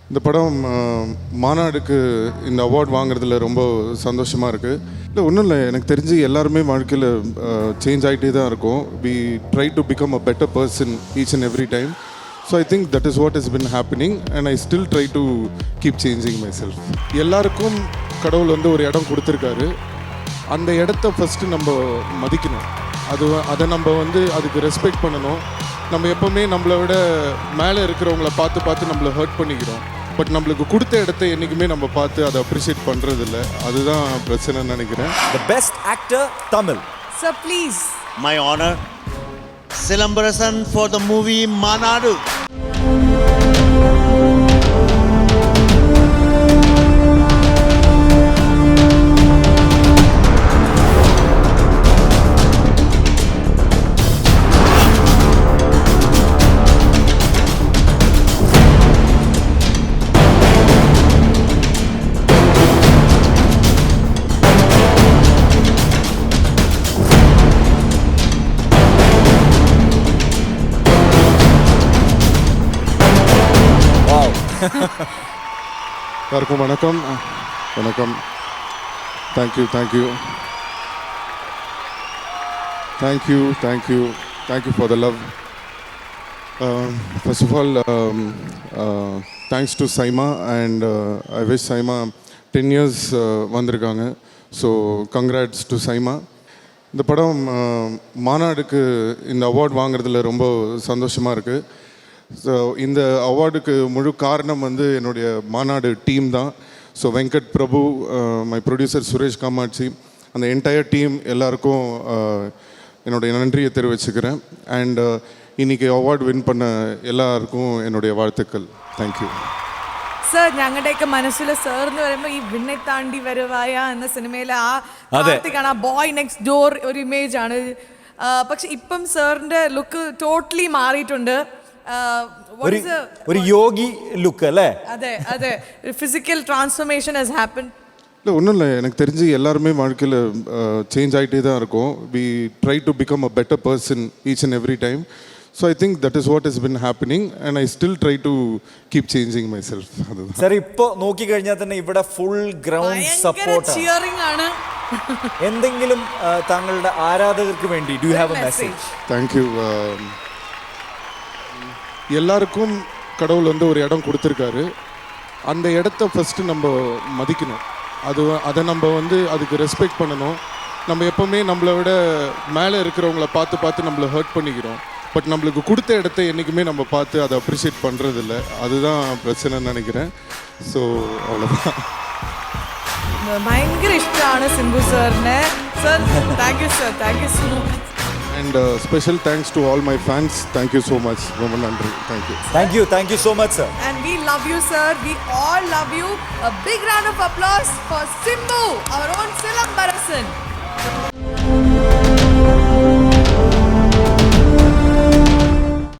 இந்த படம் மாநாடுக்கு இந்த அவார்ட் வாங்குறதுல ரொம்ப சந்தோஷமாக இருக்குது. இல்லை ஒன்றும் இல்லை, எனக்கு தெரிஞ்சு எல்லாருமே வாழ்க்கையில் சேஞ்ச் ஆகிட்டே தான் இருக்கும். We try to become a better person each and every time. So I think that is what is been happening and I still try to keep changing myself. எல்லாருக்கும் கடவுள் வந்து ஒரு இடம் கொடுத்துருக்காரு. அந்த இடத்த ஃபஸ்ட்டு நம்ம மதிக்கணும். அதை நம்ம வந்து அதுக்கு ரெஸ்பெக்ட் பண்ணணும். நம்ம எப்போவுமே நம்மளை விட மேலே இருக்கிறவங்கள பார்த்து நம்மளை ஹர்ட் பண்ணிக்கிறோம். பட் நம்மளுக்கு கொடுத்த இடத்த என்றைக்குமே நம்ம பார்த்து அதை அப்ரிஷியேட் பண்ணுறதில்ல. அதுதான் பிரச்சனைன்னு நினைக்கிறேன். The best actor, Tamil. Sir, please. My honor, Silambarasan for the movie Manadu. எல்லாருக்கும் வணக்கம். Thank you for the love. First of all thanks to SIIMA and I wish SIIMA 10 years வந்திருக்காங்க. So congrats to SIIMA. இந்த படம் மாநாடுக்கு இந்த அவார்ட் வாங்குறதுல ரொம்ப சந்தோஷமாக இருக்குது. ஸோ இந்த அவார்டுக்கு முழு காரணம் வந்து என்னுடைய மாநாடு டீம் தான். So Venkat Prabhu, my producer Suresh Kamatchi, அந்த என்டையர் டீம் எல்லாருக்கும் என்னுடைய நன்றியை தெரிவிச்சுக்கிறேன். அண்ட் இன்றைக்கி அவார்டு வின் பண்ண எல்லாருக்கும் என்னுடைய வாழ்த்துக்கள். Thank you sir. ഞങ്ങളുടെയൊക്കെ മനസ്സിൽ സർ എന്ന് പറയുമ്പോൾ ഈ വിണ്ണെ താണ്ടി വരുവായ എന്ന സിനിമയിലെ ആ കാർത്തികാണ്, ആ ബോയ് നെക്സ്റ്റ് ഡോർ ഒരു ഇമേജ് ആണ്. പക്ഷെ ഇപ്പം സാറിൻ്റെ ലുക്ക് ടോട്ടലി മാറിയിട്ടുണ്ട്. ഒരു യോഗി ലുക്ക് അല്ലേ? അതെ ഫിസിക്കൽ ട്രാൻസ്ഫോർമേഷൻ ഹാസ് ഹാപ്പൻഡ്. இல்லை ஒன்றும் இல்லை, எனக்கு தெரிஞ்சு எல்லாருமே வாழ்க்கையில் சேஞ்ச் ஆகிட்டே தான் இருக்கும். We try to become a better person each and every time. So I think that is what is been happening and I still try to keep changing myself. அதுதான் സാർ. ഇപ്പോൾ നോക്കിക്കഴിഞ്ഞാൽ തന്നെ ഇവിടെ full ground support ആണ്. എന്തെങ്കിലും താങ്കളുടെ ആരാധകർക്ക് വേണ്ടി do you have A message? Thank you. எல்லாருக்கும் கடவுள் வந்து ஒரு இடம் கொடுத்துருக்காரு. அந்த இடத்த ஃபஸ்ட்டு நம்ம மதிக்கணும். அதை நம்ம வந்து அதுக்கு ரெஸ்பெக்ட் பண்ணணும். நம்ம எப்போவுமே நம்மளை விட மேலே இருக்கிறவங்கள பார்த்து நம்மளை ஹர்ட் பண்ணிக்கிறோம். பட் நம்மளுக்கு கொடுத்த இடத்த என்றைக்குமே நம்ம பார்த்து அதை அப்ரிஷியேட் பண்ணுறதில்ல. அதுதான் பிரச்சனைன்னு நினைக்கிறேன். ஸோ அவ்வளோதான். ഭയങ്കര ഇഷ്ടമാണ് സിംബു സാറിനെ. Sir thank you so much. And special thanks to all my fans. Thank you so much. ரொம்ப நன்றி. Thank you so much, sir. And we love you, sir. We all love you. A big round of applause for Simbu, our own